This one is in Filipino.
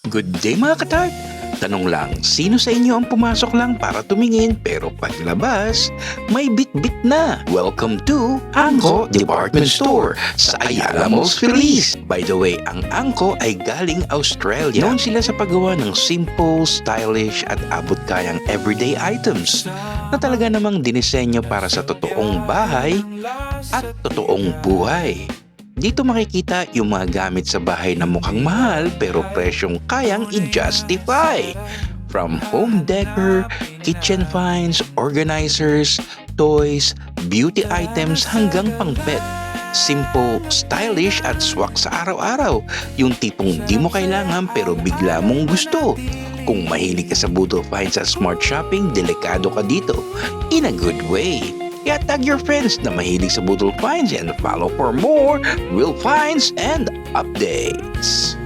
Good day mga katart! Tanong lang, sino sa inyo ang pumasok lang para tumingin pero paglabas, may bit-bit na? Welcome to Angko Department Store sa Ayala Malls Feliz. By the way, ang Angko ay galing Australia. Known sila sa paggawa ng simple, stylish at abot-kayang everyday items na talaga namang dinisenyo para sa totoong bahay at totoong buhay. Dito makikita yung mga gamit sa bahay na mukhang mahal pero presyong kayang i-justify. From home decor, kitchen finds, organizers, toys, beauty items hanggang pang-pet. Simple, stylish at swak sa araw-araw. Yung tipong di mo kailangan pero bigla mong gusto. Kung mahilig ka sa Budol Finds at Smart Shopping, delikado ka dito. In a good way. Kaya tag your friends na mahilig sa Budol Finds and follow for more real finds and updates.